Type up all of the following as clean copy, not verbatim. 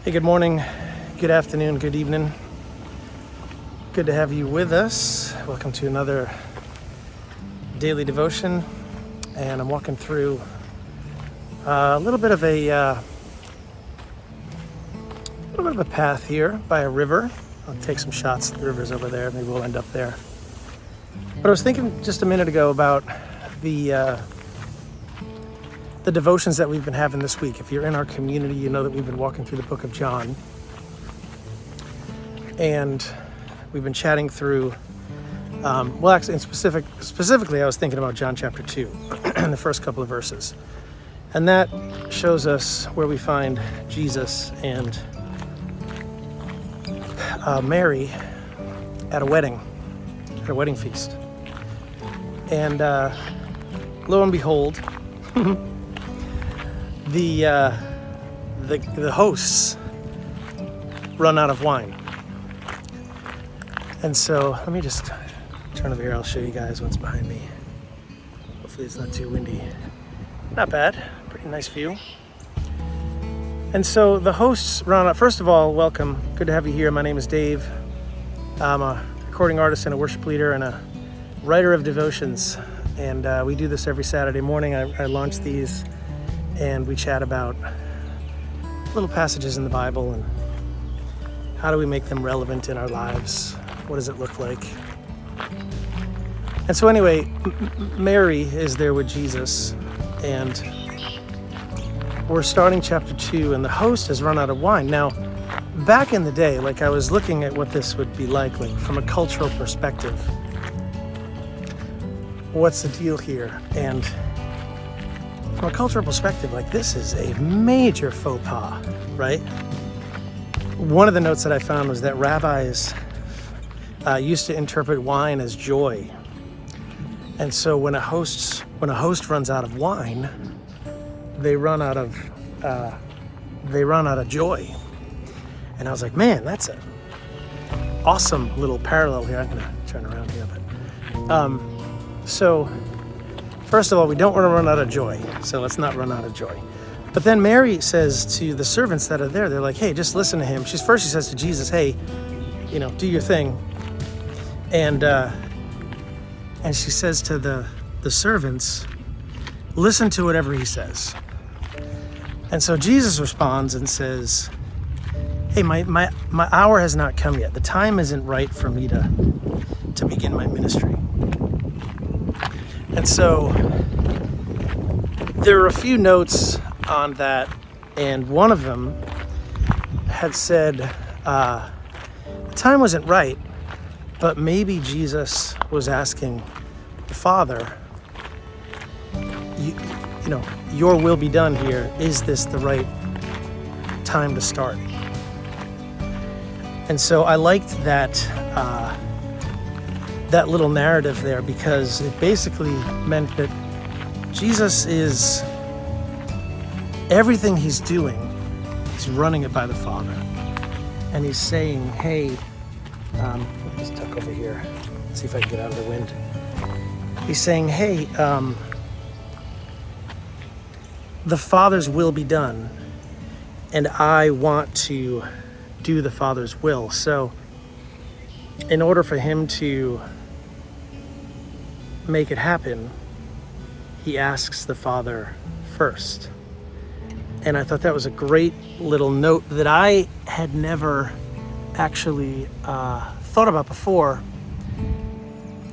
Hey, good morning, good afternoon, good evening. Good to have you with us. Welcome to another daily devotion. And I'm walking through a little bit of a path here by a river. I'll take some shots. The river's over there. Maybe we'll end up there. But I was thinking just a minute ago about the devotions that we've been having this week. If you're in our community, you know that we've been walking through the book of John. And we've been chatting through, specifically I was thinking about John chapter 2 and the first couple of verses. And that shows us where we find Jesus and Mary at a wedding feast. And lo and behold, the hosts run out of wine. And so let me just turn over here. I'll show you guys what's behind me. Hopefully it's not too windy. Not bad. Pretty nice view. And so the hosts run out. First of all, welcome. Good to have you here. My name is Dave. I'm a recording artist and a worship leader and a writer of devotions. And we do this every Saturday morning. I launch these and we chat about little passages in the Bible and how do we make them relevant in our lives? What does it look like? And so anyway, Mary is there with Jesus, and we're starting chapter 2, and the host has run out of wine. Now, back in the day, I was looking at what this would be like from a cultural perspective. What's the deal here? And from a cultural perspective, this is a major faux pas, right? One of the notes that I found was that rabbis used to interpret wine as joy. And so when a host runs out of wine, they run out of joy. And I was like, man, that's an awesome little parallel here. I'm gonna turn around here, but so first of all, we don't want to run out of joy, so let's not run out of joy. But then Mary says to the servants that are there, they're like, hey, just listen to him. She says to Jesus, hey, do your thing. And she says to the servants, listen to whatever he says. And so Jesus responds and says, hey, my hour has not come yet. The time isn't right for me to begin my ministry. And so there are a few notes on that, and one of them had said the time wasn't right, but maybe Jesus was asking the Father, your will be done here. Is this the right time to start? And so I liked that little narrative there, because it basically meant that Jesus is, everything he's doing, he's running it by the Father. And he's saying, hey, let me just tuck over here, see if I can get out of the wind. He's saying, hey, the Father's will be done, and I want to do the Father's will. So in order for him to make it happen, he asks the Father first. And I thought that was a great little note that I had never actually thought about before.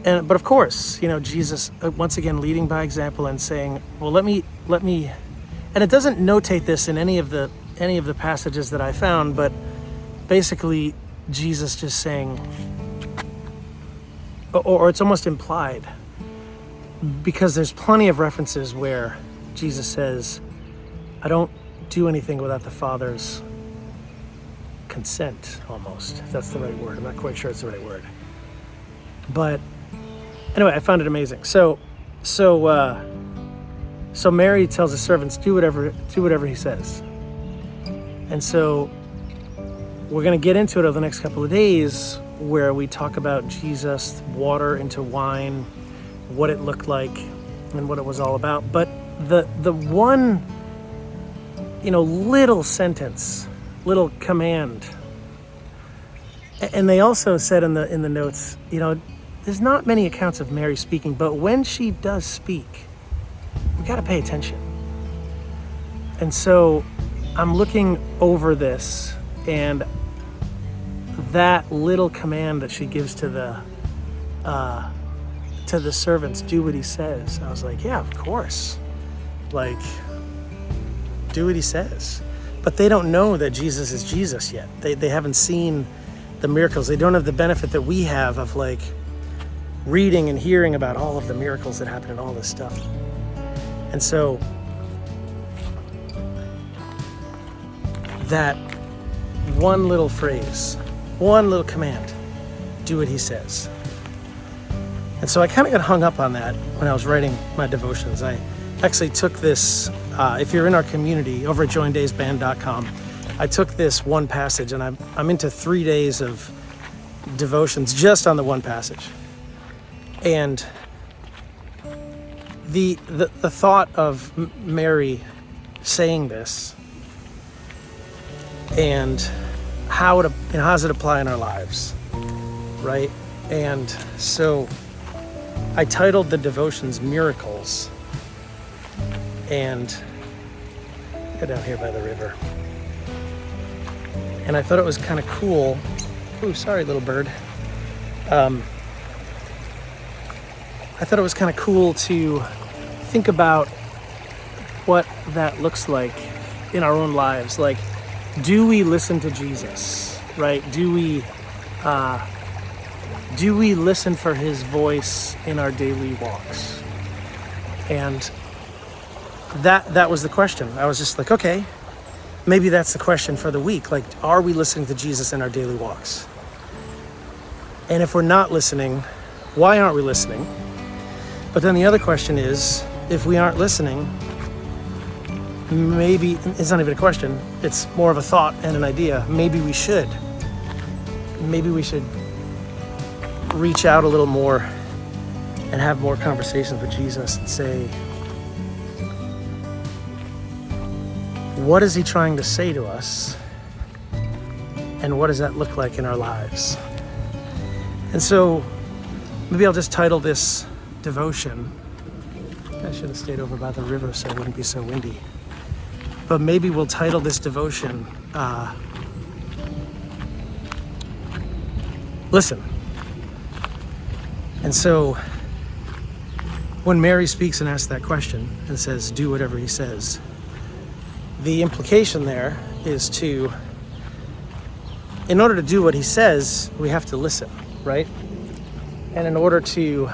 But of course, Jesus once again leading by example and saying, well, let me, and it doesn't notate this in any of the passages that I found, but basically Jesus just saying, or it's almost implied, because there's plenty of references where Jesus says, I don't do anything without the Father's consent, almost, if that's the right word. I'm not quite sure it's the right word. But anyway, I found it amazing. So Mary tells the servants, do whatever he says. And so we're going to get into it over the next couple of days, where we talk about Jesus, water into wine, what it looked like and what it was all about. But the one, little sentence little command. And they also said in the notes, there's not many accounts of Mary speaking, but when she does speak, we got to pay attention. And so I'm looking over this, and that little command that she gives to the servants, do what he says. I was like, yeah, of course. Like, do what he says. But they don't know that Jesus is Jesus yet. They haven't seen the miracles. They don't have the benefit that we have of like reading and hearing about all of the miracles that happen and all this stuff. And so that one little phrase, one little command, do what he says. And so I kind of got hung up on that when I was writing my devotions. I actually took this, if you're in our community over at joindaysband.com, I took this one passage, and I'm into 3 days of devotions just on the one passage. And the thought of Mary saying this and how does it apply in our lives, right? And so I titled the devotions Miracles, and go down here by the river. And I thought it was kind of cool. Ooh, sorry, little bird. I thought it was kind of cool to think about what that looks like in our own lives. Like, do we listen to Jesus, right? Do we listen for his voice in our daily walks? And that was the question. I was just like, okay, maybe that's the question for the week. Like, are we listening to Jesus in our daily walks? And if we're not listening, why aren't we listening? But then the other question is, if we aren't listening, maybe it's not even a question, it's more of a thought and an idea. Maybe we should reach out a little more and have more conversations with Jesus and say, what is he trying to say to us? And what does that look like in our lives? And so maybe I'll just title this devotion. I should have stayed over by the river so it wouldn't be so windy. But maybe we'll title this devotion, Listen. And so when Mary speaks and asks that question and says, do whatever he says, the implication there is in order to do what he says, we have to listen, right? And in order to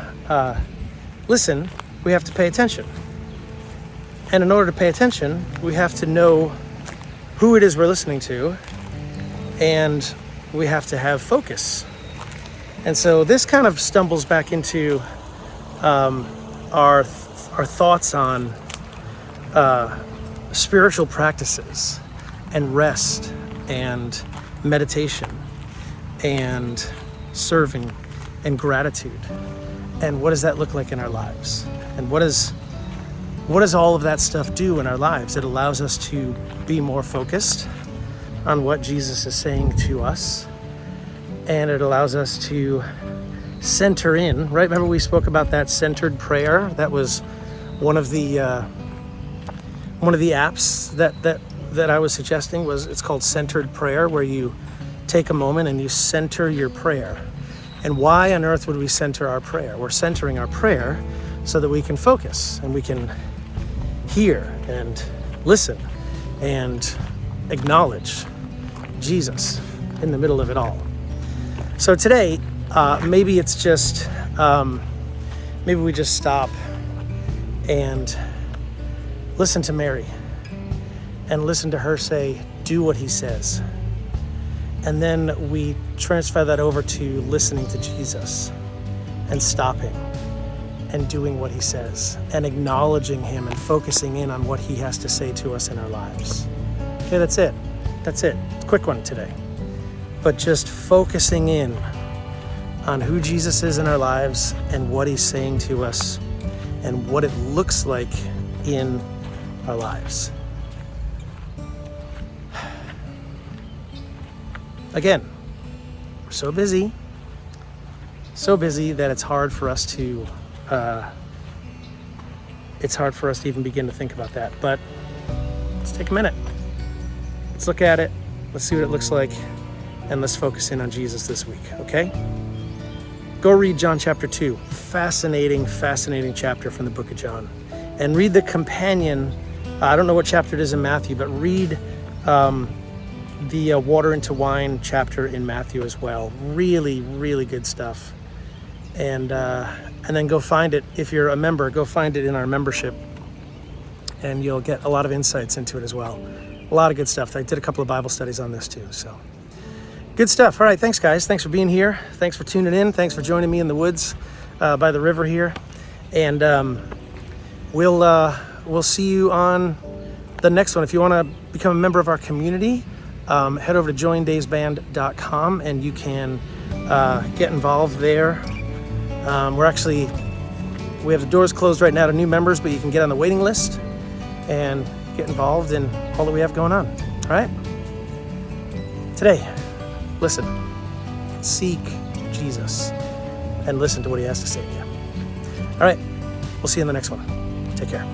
listen, we have to pay attention. And in order to pay attention, we have to know who it is we're listening to, and we have to have focus. And so this kind of stumbles back into our thoughts on spiritual practices and rest and meditation and serving and gratitude. And what does that look like in our lives? And what does all of that stuff do in our lives? It allows us to be more focused on what Jesus is saying to us. And it allows us to center in, right? Remember we spoke about that centered prayer? That was one of the apps that I was suggesting. It's called Centered Prayer, where you take a moment and you center your prayer. And why on earth would we center our prayer? We're centering our prayer so that we can focus and we can hear and listen and acknowledge Jesus in the middle of it all. So today, maybe it's just, maybe we just stop and listen to Mary and listen to her say, do what he says. And then we transfer that over to listening to Jesus and stopping and doing what he says and acknowledging him and focusing in on what he has to say to us in our lives. Okay, that's it. It's a quick one today. But just focusing in on who Jesus is in our lives and what he's saying to us and what it looks like in our lives. again, we're so busy that it's hard for us to even begin to think about that. But let's take a minute. Let's look at it. Let's see what it looks like. And let's focus in on Jesus this week, okay? Go read John chapter 2. Fascinating chapter from the book of John. And read the companion, I don't know what chapter it is in Matthew, but read the water into wine chapter in Matthew as well. Really, really good stuff. And then go find it. If you're a member, go find it in our membership. And you'll get a lot of insights into it as well. A lot of good stuff. I did a couple of Bible studies on this too, so. Good stuff. All right, thanks guys. Thanks for being here. Thanks for tuning in. Thanks for joining me in the woods by the river here. And we'll see you on the next one. If you want to become a member of our community, head over to joindavesband.com and you can get involved there. We have the doors closed right now to new members, but you can get on the waiting list and get involved in all that we have going on. All right? Today, listen, seek Jesus, and listen to what he has to say to you. All right, we'll see you in the next one. Take care.